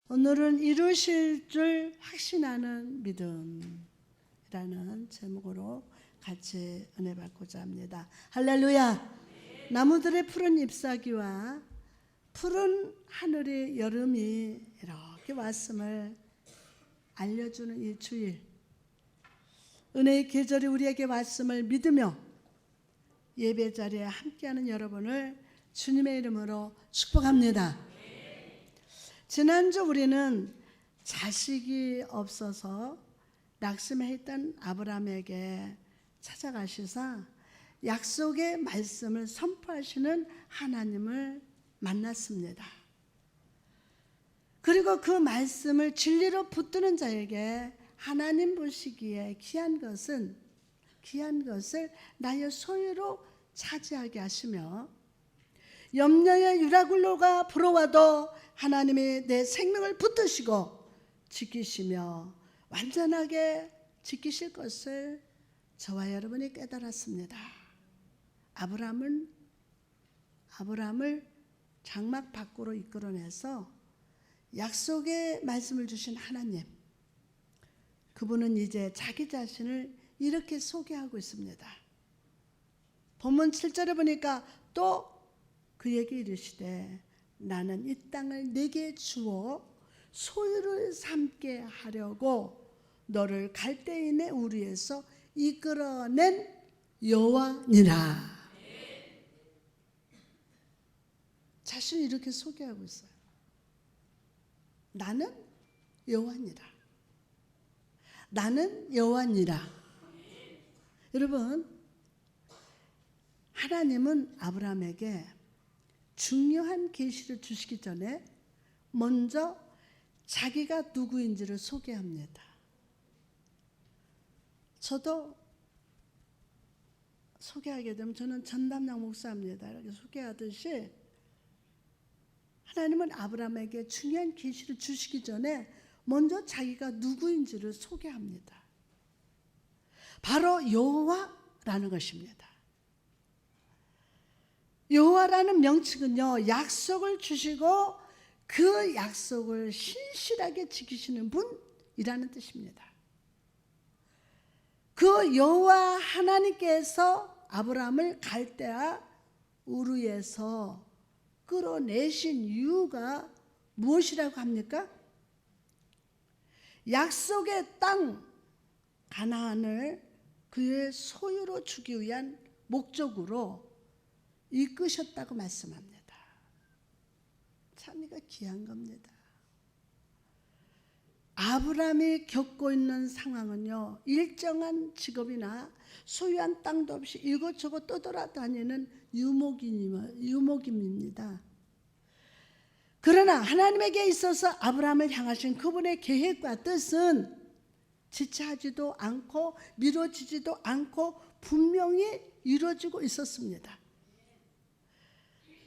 오늘은 이루실 줄 확신하는 믿음이라는 제목으로 같이 은혜 받고자 합니다. 할렐루야. 나무들의 푸른 잎사귀와 푸른 하늘의 여름이 이렇게 왔음을 알려주는 이 주일, 은혜의 계절이 우리에게 왔음을 믿으며 예배 자리에 함께하는 여러분을 주님의 이름으로 축복합니다. 지난주 우리는 자식이 없어서 낙심해 있던 아브라함에게 찾아가시사 약속의 말씀을 선포하시는 하나님을 만났습니다. 그리고 그 말씀을 진리로 붙드는 자에게 하나님 보시기에 귀한 것을 나의 소유로 차지하게 하시며, 염려의 유라굴로가 불어와도 하나님이 내 생명을 붙드시고 지키시며 완전하게 지키실 것을 저와 여러분이 깨달았습니다. 아브라함을 장막 밖으로 이끌어내서 약속의 말씀을 주신 하나님, 그분은 이제 자기 자신을 이렇게 소개하고 있습니다. 본문 7절에 보니까 또 그에게 이르시되 나는 이 땅을 네게 주어 소유를 삼게 하려고 너를 갈대인의 우리에서 이끌어낸 여호와니라. 자신을 이렇게 소개하고 있어요. 나는 여호와니라. 나는 여호와니라. 여러분, 하나님은 아브라함에게 중요한 계시를 주시기 전에 먼저 자기가 누구인지를 소개합니다. 저도 소개하게 되면 저는 전담양 목사입니다. 이렇게 소개하듯이 하나님은 아브라함에게 중요한 계시를 주시기 전에 먼저 자기가 누구인지를 소개합니다. 바로 여호와라는 것입니다. 여호와라는 명칭은요, 약속을 주시고 그 약속을 신실하게 지키시는 분이라는 뜻입니다. 그 여호와 하나님께서 아브라함을 갈대아 우르에서 끌어내신 이유가 무엇이라고 합니까? 약속의 땅 가나안을 그의 소유로 주기 위한 목적으로 이끄셨다고 말씀합니다. 참 이거 귀한 겁니다. 아브라함이 겪고 있는 상황은요, 일정한 직업이나 소유한 땅도 없이 이것저것 떠돌아다니는 유목임입니다. 그러나 하나님에게 있어서 아브라함을 향하신 그분의 계획과 뜻은 지체하지도 않고 미뤄지지도 않고 분명히 이루어지고 있었습니다.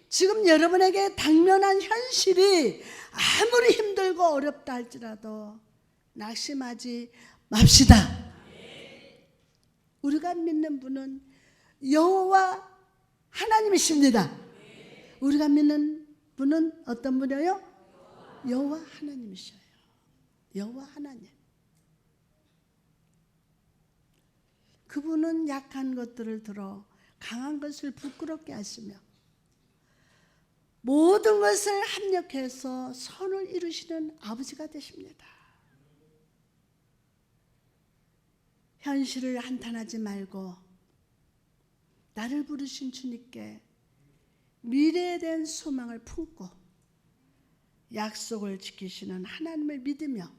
지금 여러분에게 당면한 현실이 아무리 힘들고 어렵다 할지라도 낙심하지 맙시다. 우리가 믿는 분은 여호와 하나님이십니다. 우리가 믿는 분은 어떤 분이에요? 여호와 하나님이셔요. 여호와 하나님. 그분은 약한 것들을 들어 강한 것을 부끄럽게 하시며 모든 것을 합력해서 선을 이루시는 아버지가 되십니다. 현실을 한탄하지 말고 나를 부르신 주님께 미래에 대한 소망을 품고 약속을 지키시는 하나님을 믿으며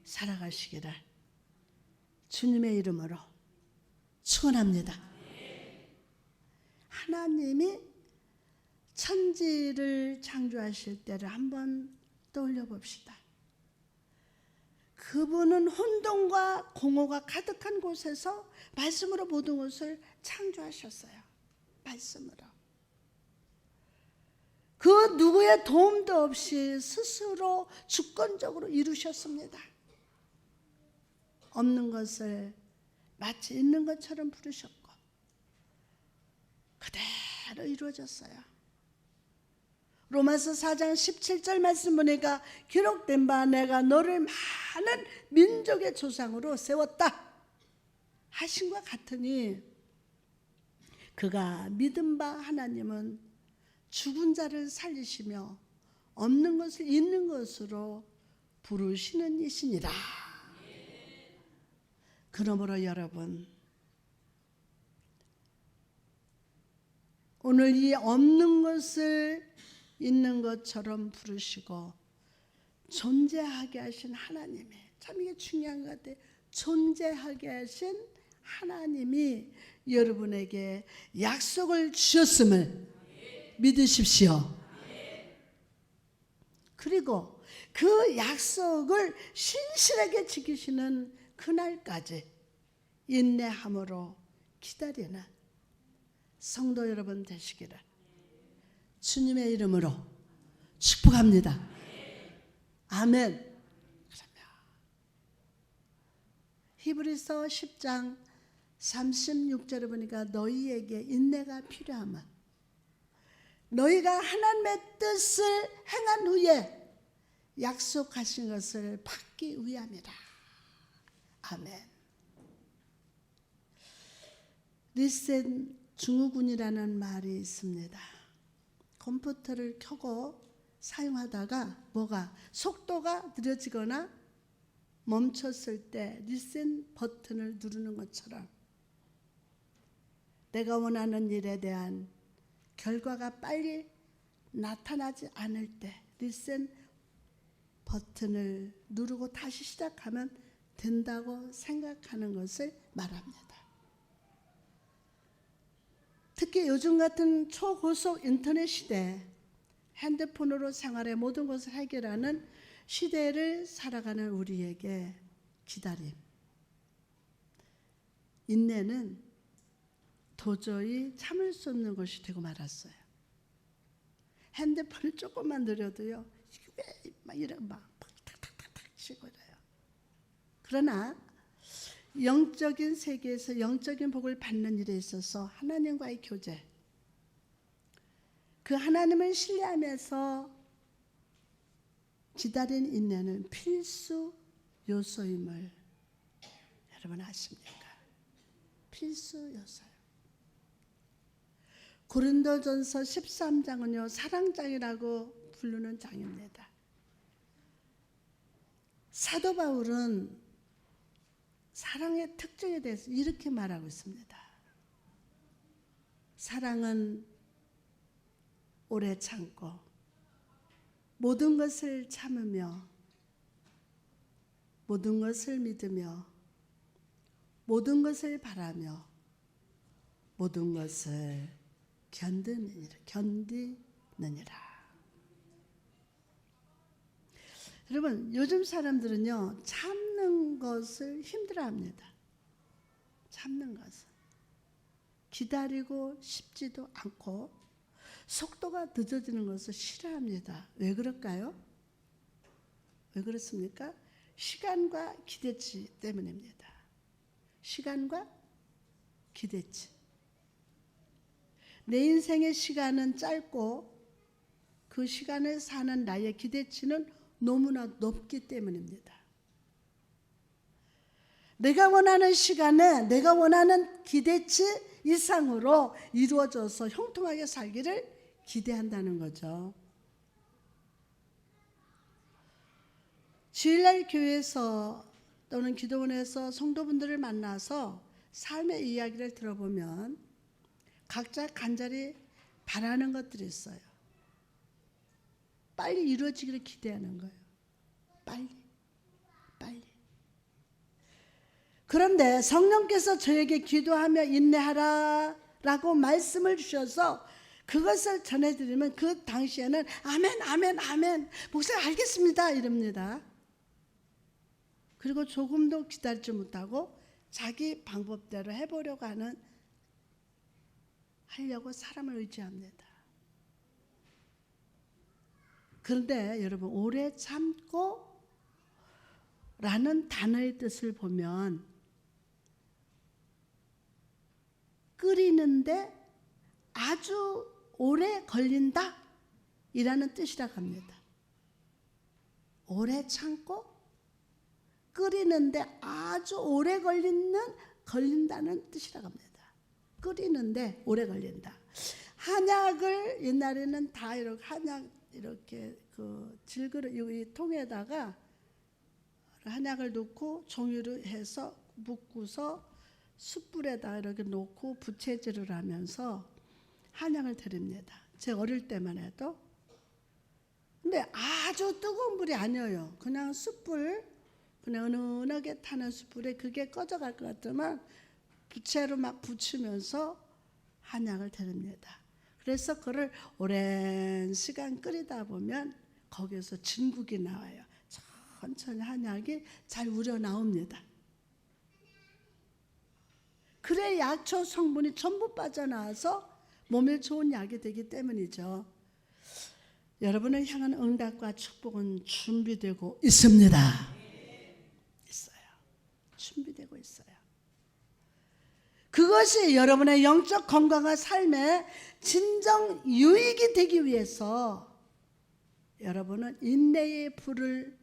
살아가시기를 주님의 이름으로 축원합니다. 하나님이 천지를 창조하실 때를 한번 떠올려 봅시다. 그분은 혼돈과 공허가 가득한 곳에서 말씀으로 모든 것을 창조하셨어요. 말씀으로. 그 누구의 도움도 없이 스스로 주권적으로 이루셨습니다. 없는 것을 마치 있는 것처럼 부르셨고 그대로 이루어졌어요. 로마서 4장 17절 말씀 보니까 기록된 바 내가 너를 많은 민족의 조상으로 세웠다 하신 것 같으니 그가 믿은 바 하나님은 죽은 자를 살리시며 없는 것을 있는 것으로 부르시는 이시니라. 그러므로 여러분, 오늘 이 없는 것을 있는 것처럼 부르시고 존재하게 하신 하나님이, 참 이게 중요한 것 같아요. 존재하게 하신 하나님이 여러분에게 약속을 주셨음을 믿으십시오. 그리고 그 약속을 신실하게 지키시는 그날까지 인내함으로 기다리는 성도 여러분 되시기를 주님의 이름으로 축복합니다. 아멘. 그러면 히브리서 10장 36절에 보니까 너희에게 인내가 필요하면 너희가 하나님의 뜻을 행한 후에 약속하신 것을 받기 위함이라. 아멘. 리센 증후군이라는 말이 있습니다. 컴퓨터를 켜고 사용하다가 뭐가 속도가 느려지거나 멈췄을 때 리셋 버튼을 누르는 것처럼 내가 원하는 일에 대한 결과가 빨리 나타나지 않을 때 리셋 버튼을 누르고 다시 시작하면 된다고 생각하는 것을 말합니다. 특히 요즘 같은 초고속 인터넷 시대, 핸드폰으로 생활의 모든 것을 해결하는 시대를 살아가는 우리에게 기다림, 인내는 도저히 참을 수 없는 것이 되고 말았어요. 핸드폰을 조금만 느려도요, 이게 왜 막 이런 막 탁탁탁탁 치고 이래요. 그러나 영적인 세계에서 영적인 복을 받는 일에 있어서 하나님과의 교제, 그 하나님을 신뢰하면서 기다린 인내는 필수 요소임을 여러분 아십니까? 필수 요소예요. 고린도전서 13장은요 사랑장이라고 부르는 장입니다. 사도 바울은 사랑의 특징에 대해서 이렇게 말하고 있습니다. 사랑은 오래 참고 모든 것을 참으며 모든 것을 믿으며 모든 것을 바라며 모든 것을 견디느니라. 여러분, 요즘 사람들은요 참는 것을 힘들어합니다. 참는 것을 기다리고 싶지도 않고 속도가 늦어지는 것을 싫어합니다. 왜 그럴까요? 왜 그렇습니까? 시간과 기대치 때문입니다. 시간과 기대치. 내 인생의 시간은 짧고 그 시간을 사는 나의 기대치는 너무나 높기 때문입니다. 내가 원하는 시간에 내가 원하는 기대치 이상으로 이루어져서 형통하게 살기를 기대한다는 거죠. 주일날 교회에서 또는 기도원에서 성도분들을 만나서 삶의 이야기를 들어보면 각자 간절히 바라는 것들이 있어요. 빨리 이루어지기를 기대하는 거예요. 빨리. 그런데 성령께서 저에게 기도하며 인내하라 라고 말씀을 주셔서 그것을 전해드리면 그 당시에는 아멘 목사님 알겠습니다 이럽니다. 그리고 조금도 기다리지 못하고 자기 방법대로 해보려고 하려고 사람을 의지합니다. 그런데 여러분, 오래 참고 라는 단어의 뜻을 보면 끓이는데 아주 오래 걸린다 이라는 뜻이라고 합니다. 오래 참고 끓이는데 아주 오래 걸린다는 뜻이라고 합니다. 끓이는데 오래 걸린다. 한약을 옛날에는 다 이렇게 한약 이렇게 그 질그릇 이 통에다가 한약을 넣고 종이로 해서 묶고서 숯불에다 이렇게 놓고 부채질을 하면서 한약을 드립니다. 제 어릴 때만 해도. 근데 아주 뜨거운 불이 아니에요. 그냥 숯불, 그냥 은은하게 타는 숯불에 그게 꺼져갈 것 같으면 부채로 막 붙이면서 한약을 드립니다. 그래서 그걸 오랜 시간 끓이다 보면 거기에서 진국이 나와요. 천천히 한약이 잘 우려 나옵니다. 그래 약초 성분이 전부 빠져나와서 몸에 좋은 약이 되기 때문이죠. 여러분을 향한 응답과 축복은 준비되고 있습니다. 있어요. 준비되고 있어요. 그것이 여러분의 영적 건강한 삶의 진정 유익이 되기 위해서 여러분은 인내의 불을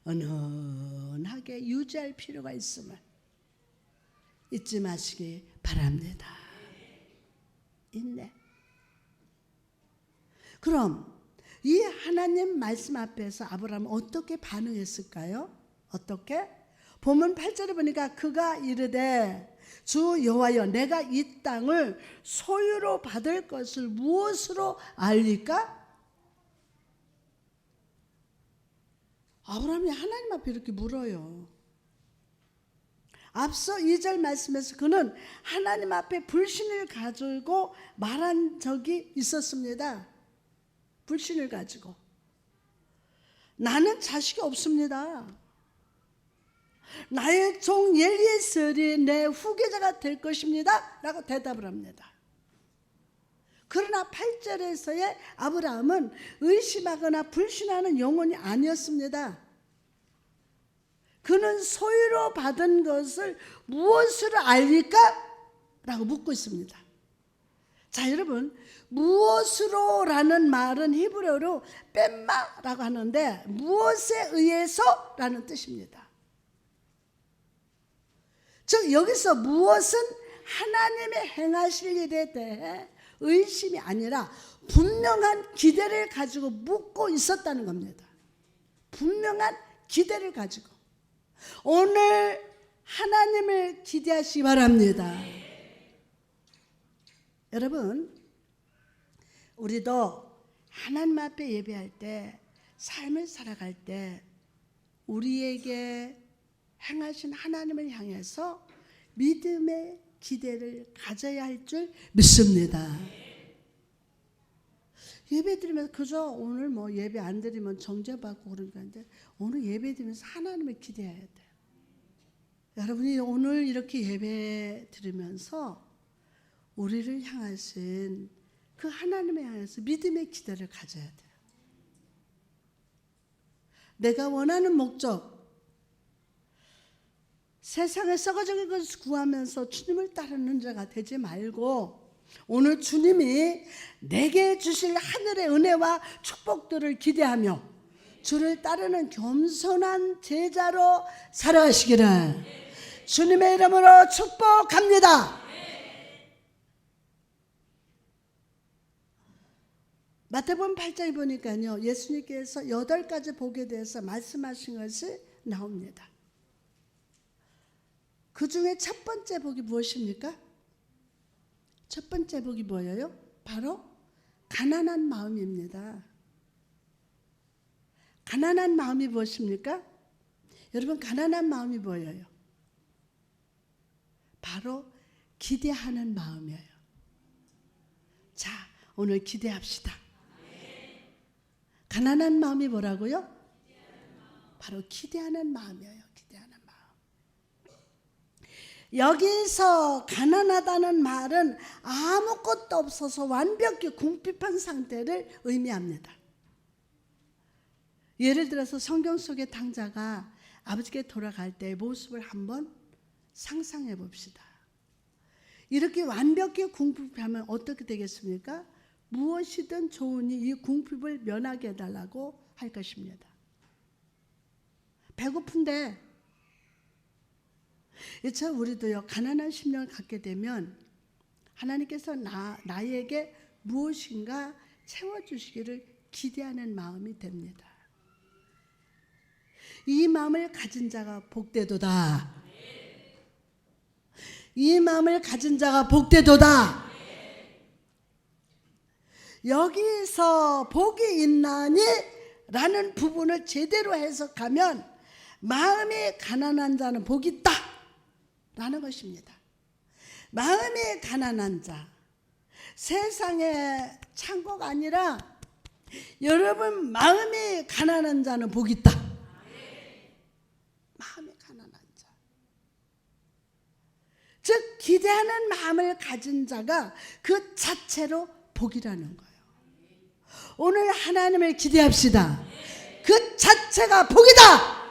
은은하게 유지할 필요가 있음을 잊지 마시기 바랍니다. 인내. 그럼 이 하나님 말씀 앞에서 아브라함은 어떻게 반응했을까요? 어떻게? 본문 8절에 보니까 그가 이르되 주 여호와여 내가 이 땅을 소유로 받을 것을 무엇으로 알리까? 아브라함이 하나님 앞에 이렇게 물어요. 앞서 2절 말씀에서 그는 하나님 앞에 불신을 가지고 말한 적이 있었습니다. 불신을 가지고 나는 자식이 없습니다. 나의 종 엘리에셀이 내 후계자가 될 것입니다 라고 대답을 합니다. 그러나 8절에서의 아브라함은 의심하거나 불신하는 영혼이 아니었습니다. 그는 소유로 받은 것을 무엇으로 알릴까? 라고 묻고 있습니다. 자, 여러분, 무엇으로 라는 말은 히브리어로 뺀마라고 하는데 무엇에 의해서 라는 뜻입니다. 즉 여기서 무엇은 하나님의 행하실 일에 대해 의심이 아니라 분명한 기대를 가지고 묻고 있었다는 겁니다. 분명한 기대를 가지고 오늘 하나님을 기대하시기 바랍니다. 여러분, 우리도 하나님 앞에 예배할 때, 삶을 살아갈 때 우리에게 행하신 하나님을 향해서 믿음의 기대를 가져야 할 줄 믿습니다. 예배 드리면서 그저 오늘 뭐 예배 안 드리면 정죄받고 그러니까 오늘 예배 드리면서 하나님을 기대해야 돼요. 여러분이 오늘 이렇게 예배 드리면서 우리를 향하신 그 하나님을 향해서 믿음의 기대를 가져야 돼요. 내가 원하는 목적, 세상에 썩어질 것을 구하면서 주님을 따르는 자가 되지 말고 오늘 주님이 내게 주실 하늘의 은혜와 축복들을 기대하며 주를 따르는 겸손한 제자로 살아가시기를 주님의 이름으로 축복합니다. 마태복음 8장에 보니까요, 예수님께서 8가지 복에 대해서 말씀하신 것이 나옵니다. 그 중에 첫 번째 복이 무엇입니까? 첫 번째 복이 뭐예요? 바로 가난한 마음입니다. 가난한 마음이 무엇입니까? 여러분, 가난한 마음이 뭐예요? 바로 기대하는 마음이에요. 자, 오늘 기대합시다. 가난한 마음이 뭐라고요? 바로 기대하는 마음이에요. 기대하는 마음. 여기서 가난하다는 말은 아무것도 없어서 완벽히 궁핍한 상태를 의미합니다. 예를 들어서 성경 속의 탕자가 아버지께 돌아갈 때의 모습을 한번 상상해 봅시다. 이렇게 완벽히 궁핍하면 어떻게 되겠습니까? 무엇이든 좋으니 이 궁핍을 면하게 해달라고 할 것입니다. 배고픈데 참 우리도요, 가난한 심령을 갖게 되면 하나님께서 나에게 무엇인가 채워주시기를 기대하는 마음이 됩니다. 이 마음을 가진 자가 복되도다. 이 마음을 가진 자가 복되도다. 여기서 복이 있나니 라는 부분을 제대로 해석하면 마음이 가난한 자는 복이 있다 라는 것입니다. 마음이 가난한 자, 세상의 창고가 아니라 여러분 마음이 가난한 자는 복이 있다. 마음이 가난한 자, 즉 기대하는 마음을 가진 자가 그 자체로 복이라는 거예요. 오늘 하나님을 기대합시다. 그 자체가 복이다.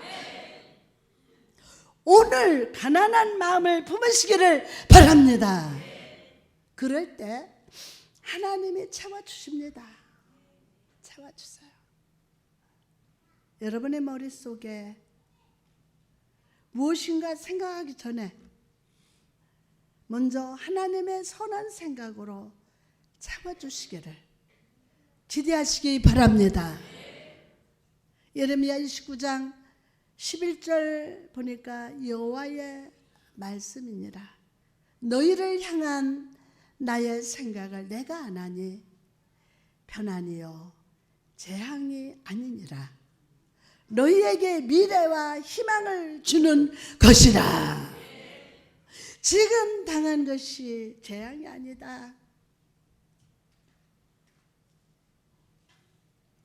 오늘 가난한 마음을 품으시기를 바랍니다. 그럴 때 하나님이 채워주십니다. 채워주세요. 여러분의 머릿속에 무엇인가 생각하기 전에 먼저 하나님의 선한 생각으로 채워주시기를 기대하시기 바랍니다. 예레미야 29장 11절 보니까 여호와의 말씀이니라. 너희를 향한 나의 생각을 내가 아나니 편안이요 재앙이 아니니라. 너희에게 미래와 희망을 주는 것이라. 지금 당한 것이 재앙이 아니다.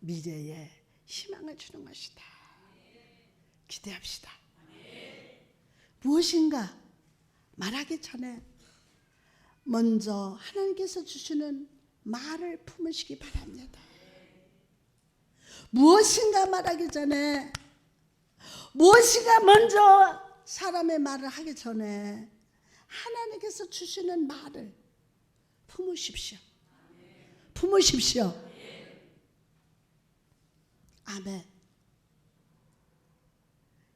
미래에 희망을 주는 것이다. 기대합시다. 무엇인가 말하기 전에 먼저 하나님께서 주시는 말을 품으시기 바랍니다. 무엇인가 말하기 전에, 무엇인가 먼저 사람의 말을 하기 전에 하나님께서 주시는 말을 품으십시오. 품으십시오. 아멘.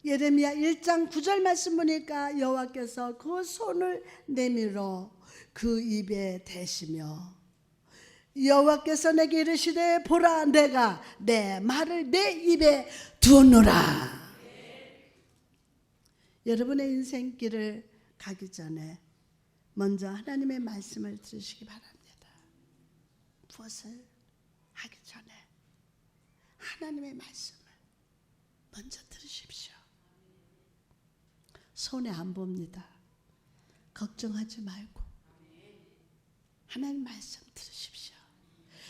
예레미야 1장 9절 말씀 보니까 여호와께서 그 손을 내밀어 그 입에 대시며 여호와께서 내게 이르시되 보라 내가 내 말을 내 입에 두었노라. 여러분의 인생길을 가기 전에 먼저 하나님의 말씀을 들으시기 바랍니다. 무엇을 하기 전에 하나님의 말씀을 먼저 들으십시오. 손해 안 봅니다. 걱정하지 말고 하나님 말씀 들으십시오.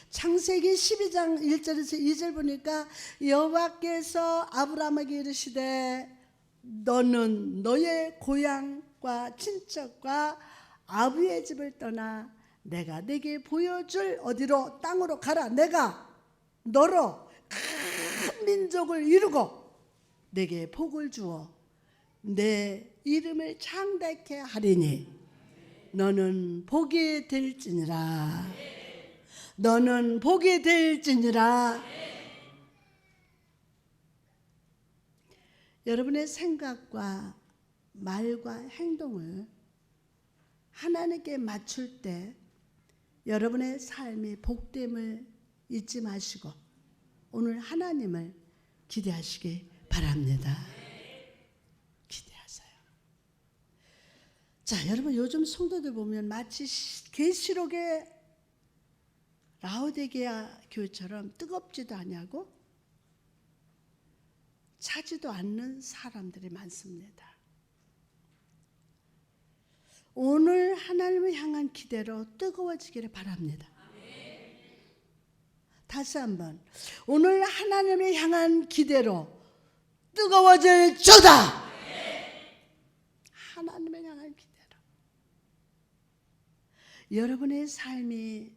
창세기 12장 1절에서 2절 보니까 여호와께서 아브라함에게 이르시되 너는 너의 고향과 친척과 아비의 집을 떠나 내가 네게 보여줄 어디로 땅으로 가라. 내가 너로 큰 민족을 이루고 네게 복을 주어 내 이름을 창대케 하리니 너는 복이 될지니라. 너는 복이 될지니라. 여러분의 생각과 말과 행동을 하나님께 맞출 때 여러분의 삶이 복됨을 잊지 마시고 오늘 하나님을 기대하시기 바랍니다. 기대하세요. 자, 여러분 요즘 성도들 보면 마치 계시록의 라오디게아 교회처럼 뜨겁지도 않냐고 차지도 않는 사람들이 많습니다. 오늘 하나님을 향한 기대로 뜨거워지기를 바랍니다. 다시 한번 오늘 하나님을 향한 기대로 뜨거워질 줄다. 하나님을 향한 기대로. 여러분의 삶이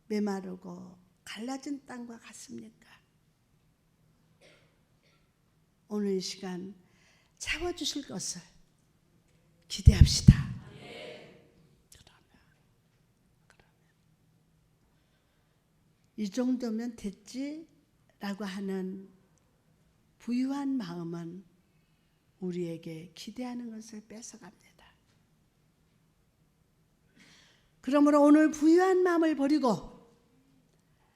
메마르고 갈라진 땅과 같습니까? 오늘 이 시간 채워주실 것을 기대합시다. 이 정도면 됐지라고 하는 부유한 마음은 우리에게 기대하는 것을 뺏어갑니다. 그러므로 오늘 부유한 마음을 버리고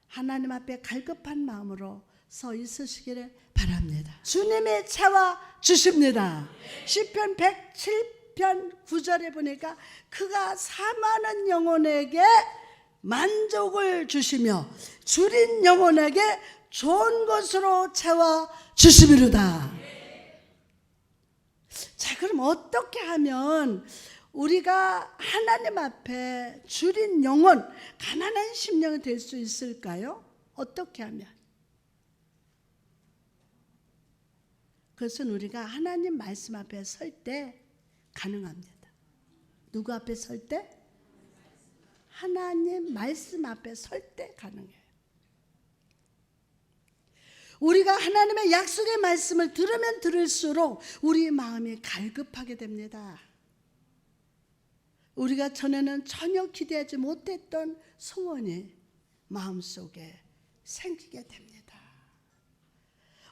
하나님 앞에 갈급한 마음으로 서 있으시기를 바랍니다. 주님이 채워 주십니다. 시편 107편 9절에 보니까 그가 사많은 영혼에게 만족을 주시며 줄인 영혼에게 좋은 것으로 채워 주시리로다. 자, 그럼 어떻게 하면 우리가 하나님 앞에 줄인 영혼, 가난한 심령이 될 수 있을까요? 어떻게 하면? 그것은 우리가 하나님 말씀 앞에 설 때 가능합니다. 누구 앞에 설 때? 하나님 말씀 앞에 설 때 가능해요. 우리가 하나님의 약속의 말씀을 들으면 들을수록 우리 마음이 갈급하게 됩니다. 우리가 전에는 전혀 기대하지 못했던 소원이 마음속에 생기게 됩니다.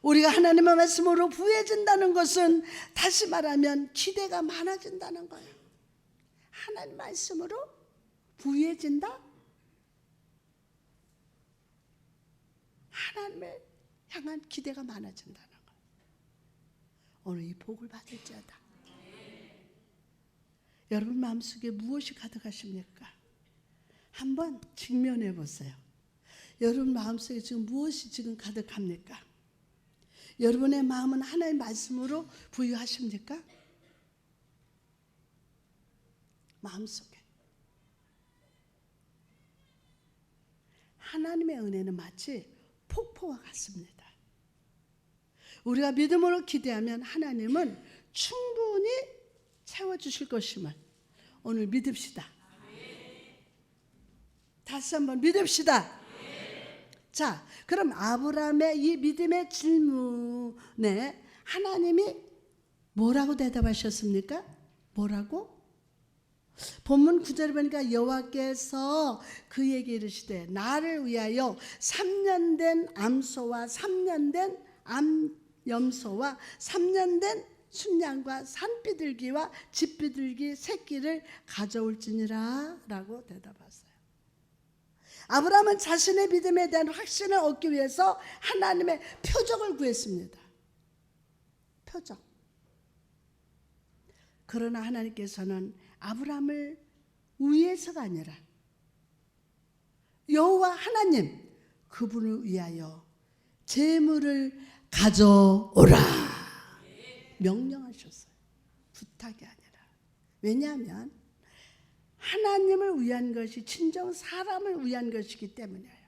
우리가 하나님의 말씀으로 부해진다는 것은 다시 말하면 기대가 많아진다는 거예요. 하나님 말씀으로 부해진다? 하나님을 향한 기대가 많아진다는 거예요. 오늘 이 복을 받을지어다. 여러분 마음속에 무엇이 가득하십니까? 한번 직면해 보세요. 여러분 마음속에 지금 무엇이 지금 가득합니까? 여러분의 마음은 하나님의 말씀으로 부유하십니까? 마음속에 하나님의 은혜는 마치 폭포와 같습니다. 우리가 믿음으로 기대하면 하나님은 충분히 채워주실 것임을 오늘 믿읍시다. 다시 한번 믿읍시다. 자, 그럼 아브라함의 이 믿음의 질문에 하나님이 뭐라고 대답하셨습니까? 뭐라고? 본문 9절에 보니까 여호와께서 그에게 이르시되 나를 위하여 3년 된 암소와 3년 된 암염소와 3년 된 순양과 산비둘기와 집비둘기 새끼를 가져올지니라 라고 대답하세요. 아브라함은 자신의 믿음에 대한 확신을 얻기 위해서 하나님의 표적을 구했습니다. 표적. 그러나 하나님께서는 아브라함을 위해서가 아니라 여호와 하나님 그분을 위하여 재물을 가져오라 명령하셨어요. 부탁이 아니라. 왜냐하면 하나님을 위한 것이 진정 사람을 위한 것이기 때문이에요.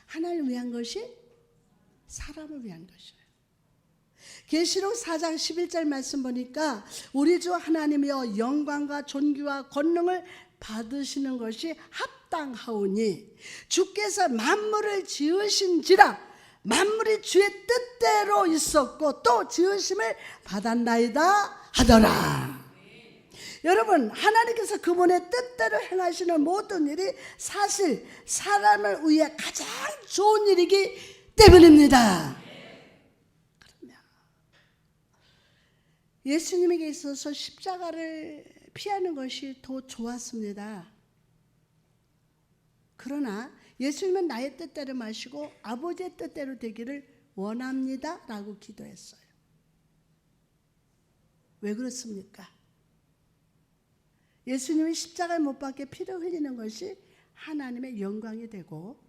하나님을 위한 것이 사람을 위한 것이에요. 계시록 4장 11절 말씀 보니까 우리 주 하나님이여 영광과 존귀와 권능을 받으시는 것이 합당하오니 주께서 만물을 지으신지라 만물이 주의 뜻대로 있었고 또 지으심을 받았나이다 하더라. 여러분 하나님께서 그분의 뜻대로 행하시는 모든 일이 사실 사람을 위해 가장 좋은 일이기 때문입니다. 그러면 예수님에게 있어서 십자가를 피하는 것이 더 좋았습니다. 그러나 예수님은 나의 뜻대로 마시고 아버지의 뜻대로 되기를 원합니다 라고 기도했어요. 왜 그렇습니까? 예수님이 십자가에 못 박혀 피를 흘리는 것이 하나님의 영광이 되고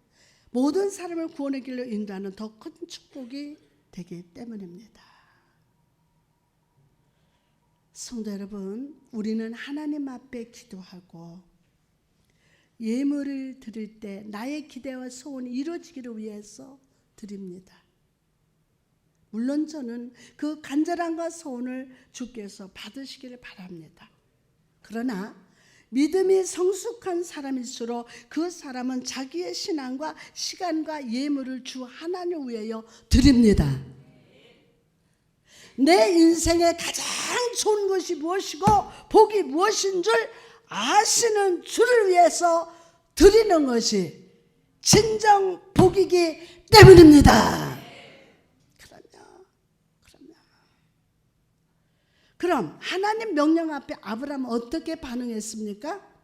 모든 사람을 구원의 길로 인도하는 더 큰 축복이 되기 때문입니다. 성도 여러분, 우리는 하나님 앞에 기도하고 예물을 드릴 때 나의 기대와 소원이 이루어지기를 위해서 드립니다. 물론 저는 그 간절함과 소원을 주께서 받으시기를 바랍니다. 그러나 믿음이 성숙한 사람일수록 그 사람은 자기의 신앙과 시간과 예물을 주 하나님을 위하여 드립니다. 내 인생에 가장 좋은 것이 무엇이고 복이 무엇인 줄 아시는 주를 위해서 드리는 것이 진정 복이기 때문입니다. 그럼 하나님 명령 앞에 아브라함은 어떻게 반응했습니까?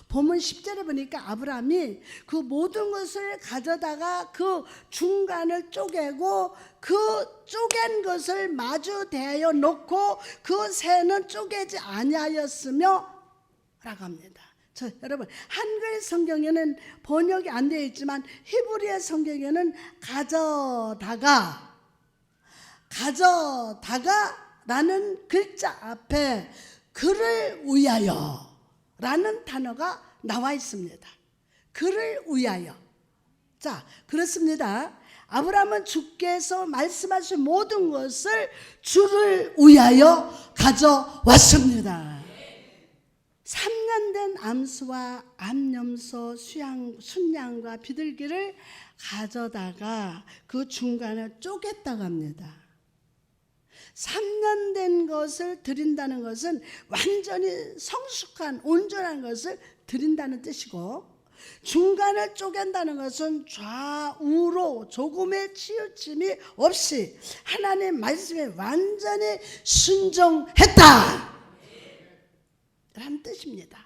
본문 10절에 보니까 아브라함이 그 모든 것을 가져다가 그 중간을 쪼개고 그 쪼갠 것을 마주 대하여 놓고 그 새는 쪼개지 아니하였으며 라고 합니다. 여러분, 한글 성경에는 번역이 안 되어 있지만 히브리어 성경에는 가져다가 라는 글자 앞에 그를 위하여 라는 단어가 나와 있습니다. 그를 위하여. 자, 그렇습니다. 아브라함은 주께서 말씀하신 모든 것을 주를 위하여 가져왔습니다. 3년 된 암수와 암염소, 순양과 비둘기를 가져다가 그 중간을 쪼갰다고 합니다. 3년 된 것을 드린다는 것은 완전히 성숙한 온전한 것을 드린다는 뜻이고, 중간을 쪼갠다는 것은 좌우로 조금의 치우침이 없이 하나님 말씀에 완전히 순종했다 라는 뜻입니다.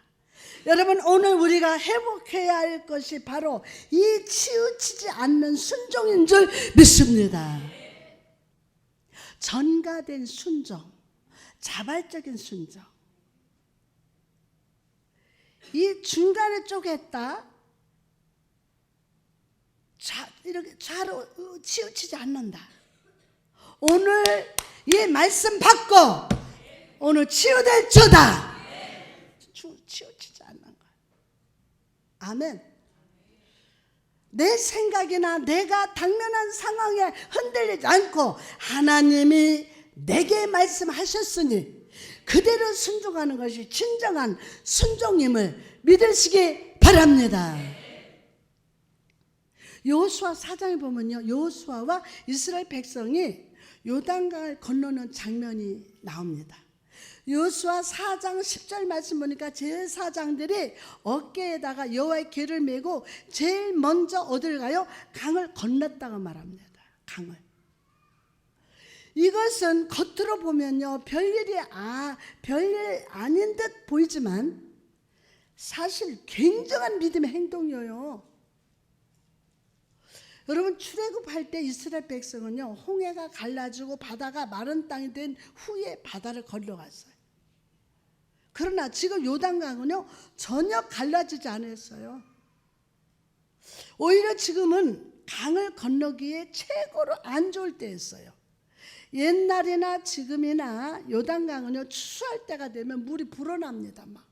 여러분, 오늘 우리가 회복해야 할 것이 바로 이 치우치지 않는 순종인 줄 믿습니다. 전가된 순종, 자발적인 순종. 이 중간에 쪼갰다, 이렇게 좌로 치우치지 않는다. 오늘 이 말씀 받고 오늘 치유될 주다. 치우치지 않는 거야. 아멘. 내 생각이나 내가 당면한 상황에 흔들리지 않고 하나님이 내게 말씀하셨으니 그대로 순종하는 것이 진정한 순종임을 믿으시기 바랍니다. 여호수아 4장에 보면요, 여호수아와 이스라엘 백성이 요단강을 건너는 장면이 나옵니다. 여호수아 4장 10절 말씀 보니까 제사장들이 어깨에다가 여호와의궤를 메고 제일 먼저 어딜 가요? 강을 건넜다고 말합니다. 강을. 이것은 겉으로 보면요, 별일 아닌 듯 보이지만 사실 굉장한 믿음의 행동이에요. 여러분, 출애굽할 때 이스라엘 백성은요, 홍해가 갈라지고 바다가 마른 땅이 된 후에 바다를 건너갔어요. 그러나 지금 요단강은요, 전혀 갈라지지 않았어요. 오히려 지금은 강을 건너기에 최고로 안 좋을 때였어요. 옛날이나 지금이나 요단강은요, 추수할 때가 되면 물이 불어납니다. 막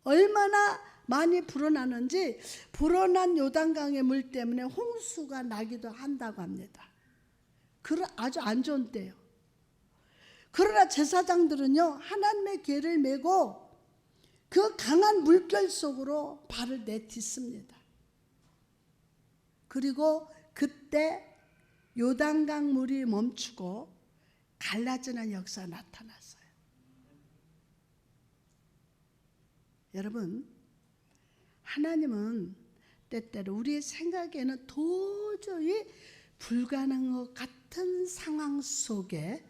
얼마나 많이 불어나는지, 불어난 요단강의 물 때문에 홍수가 나기도 한다고 합니다. 아주 안 좋은 때요. 그러나 제사장들은요, 하나님의 궤를 메고 그 강한 물결 속으로 발을 내딛습니다. 그리고 그때 요단강 물이 멈추고 갈라지는 역사가 나타났어요. 여러분, 하나님은 때때로 우리의 생각에는 도저히 불가능한 것 같은 상황 속에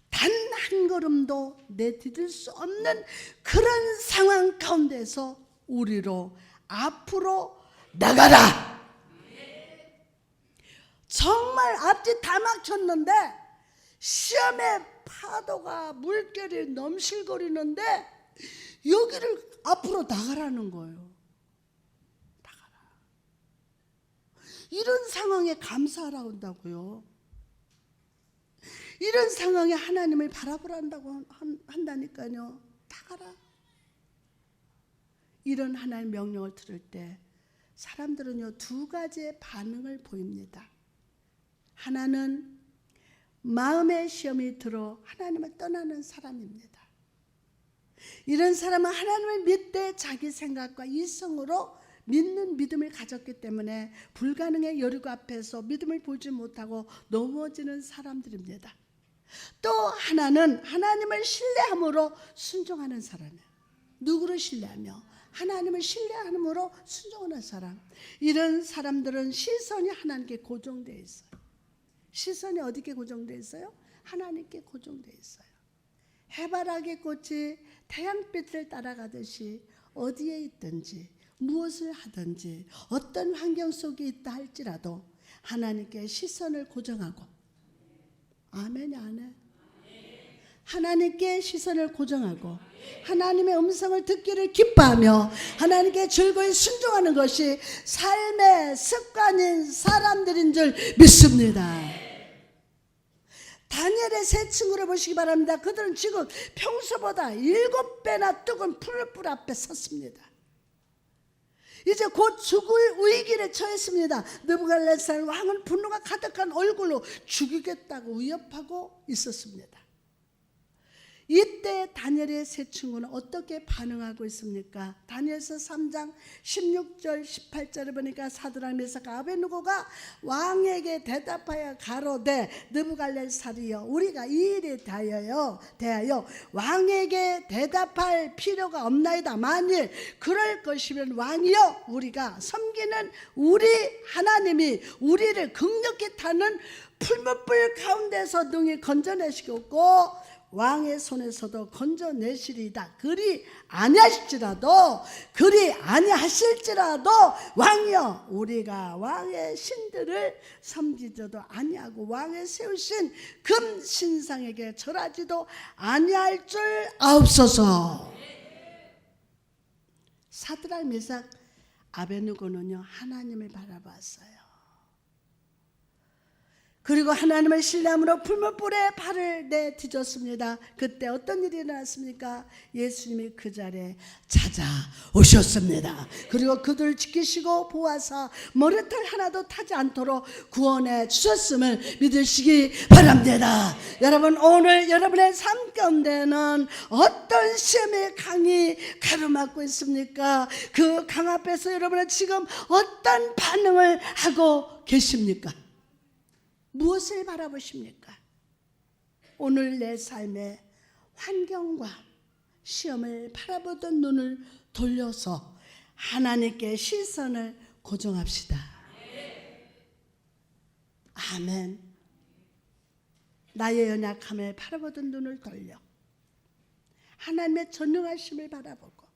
단 한 걸음도 내디딜 수 없는 그런 상황 가운데서 우리로 앞으로 나가라. 정말 앞뒤 다 막혔는데 시험의 파도가 물결이 넘실거리는데 여기를 앞으로 나가라는 거예요. 나가라. 이런 상황에 감사하라고 한다고요. 이런 상황에 하나님을 바라보란다고 한다니까요. 나가라. 이런 하나님의 명령을 들을 때 사람들은요, 두 가지의 반응을 보입니다. 하나는 마음의 시험이 들어 하나님을 떠나는 사람입니다. 이런 사람은 하나님을 믿되 자기 생각과 이성으로 믿는 믿음을 가졌기 때문에 불가능의 여리고 앞에서 믿음을 보지 못하고 넘어지는 사람들입니다. 또 하나는 하나님을 신뢰함으로 순종하는 사람이에요. 누구를 신뢰하며? 하나님을 신뢰함으로 순종하는 사람, 이런 사람들은 시선이 하나님께 고정되어 있어요. 시선이 어디게 고정되어 있어요? 하나님께 고정되어 있어요. 해바라기 꽃이 태양빛을 따라가듯이 어디에 있든지 무엇을 하든지 어떤 환경 속에 있다 할지라도 하나님께 시선을 고정하고, 아멘이 안 해? 하나님께 시선을 고정하고 하나님의 음성을 듣기를 기뻐하며 하나님께 즐거이 순종하는 것이 삶의 습관인 사람들인 줄 믿습니다. 다니엘의 세 친구를 보시기 바랍니다. 그들은 지금 평소보다 7배나 뜨거운 풀불 앞에 섰습니다. 이제 곧 죽을 위기에 처했습니다. 느부갓네살 왕은 분노가 가득한 얼굴로 죽이겠다고 위협하고 있었습니다. 이때 다니엘의 세 친구는 어떻게 반응하고 있습니까? 다니엘서 3장 16절 18절을 보니까 사드락 메삭 아벳느고가 왕에게 대답하여 가로되 느부갓네살이여, 우리가 이 일에 대하여 왕에게 대답할 필요가 없나이다. 만일 그럴 것이면 왕이여, 우리가 섬기는 우리 하나님이 우리를 극력히 타는 풀무불 가운데서 능히 건져내시겠고 왕의 손에서도 건져내시리이다. 그리 아니하실지라도 왕이여, 우리가 왕의 신들을 섬기지도 아니하고 왕의 세우신 금 신상에게 절하지도 아니할 줄 아옵소서. 사드락 메삭 아벳느고는요, 하나님을 바라봤어요. 그리고 하나님을 신뢰함으로 풀무불에 발을 내디뎠습니다. 그때 어떤 일이 일어났습니까? 예수님이 그 자리에 찾아오셨습니다. 그리고 그들을 지키시고 보호하사 머리털 하나도 타지 않도록 구원해 주셨음을 믿으시기 바랍니다. 여러분, 오늘 여러분의 삶 가운데는 어떤 시험의 강이 가로막고 있습니까? 그 강 앞에서 여러분은 지금 어떤 반응을 하고 계십니까? 무엇을 바라보십니까? 오늘 내 삶의 환경과 시험을 바라보던 눈을 돌려서 하나님께 시선을 고정합시다. 아멘. 나의 연약함을 바라보던 눈을 돌려 하나님의 전능하심을 바라보고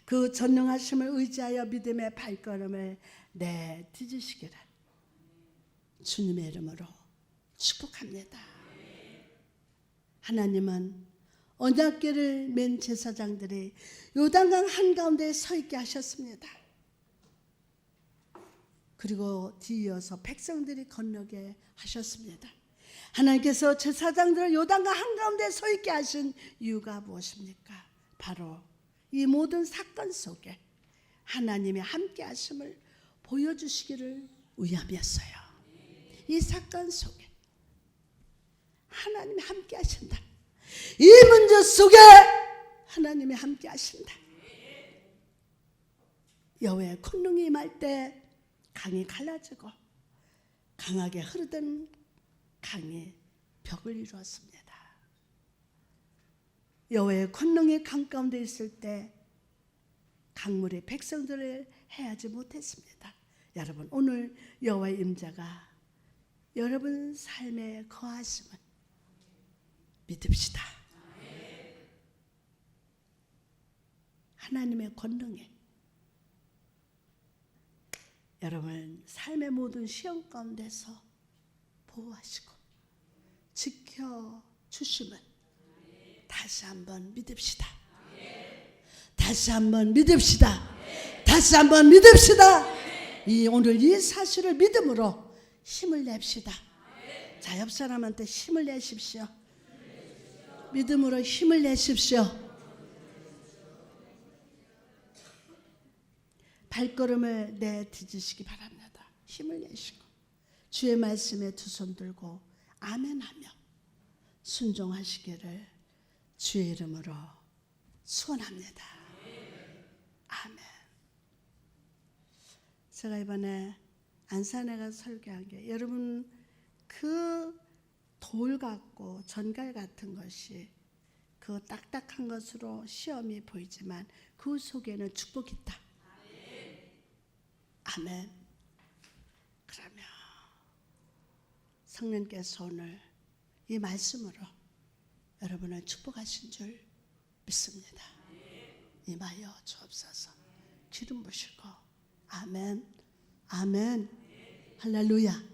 그 전능하심을 의지하여 믿음의 발걸음을 내딛으시기를 주님의 이름으로 축복합니다. 하나님은 언약궤를 맨 제사장들이 요단강 한가운데 서 있게 하셨습니다. 그리고 뒤이어서 백성들이 건너게 하셨습니다. 하나님께서 제사장들을 요단강 한가운데 서 있게 하신 이유가 무엇입니까? 바로 이 모든 사건 속에 하나님의 함께 하심을 보여주시기를 위함이었어요. 이 사건 속에 하나님이 함께 하신다. 이 문제 속에 하나님이 함께 하신다. 여호와의 권능이 임할 때 강이 갈라지고 강하게 흐르던 강이 벽을 이루었습니다. 여호와의 권능이 강 가운데 있을 때 강물이 백성들을 해하지 못했습니다. 여러분, 오늘 여호와의 임재가 여러분 삶에 거하심을 믿읍시다. 하나님의 권능에 여러분 삶의 모든 시험 가운데서 보호하시고 지켜주심을 다시 한번 믿읍시다. 다시 한번 믿읍시다. 다시 한번 믿읍시다. 오늘 이 사실을 믿음으로 힘을 냅시다. 자, 옆 사람한테 힘을 내십시오. 믿음으로 힘을 내십시오. 발걸음을 내딛으시기 바랍니다. 힘을 내시고 주의 말씀에 두 손 들고 아멘하며 순종하시기를 주의 이름으로 소원합니다. 아멘. 제가 이번에 안산에 가서 설교한 게, 여러분 그 돌 같고 전갈 같은 것이 그 딱딱한 것으로 시험이 보이지만 그 속에는 축복이 있다. 아멘. 그러면 성령께서 오늘 이 말씀으로 여러분을 축복하신 줄 믿습니다. 임하여 주옵소서. 기름 부시고 아멘. 아멘. 할렐루야.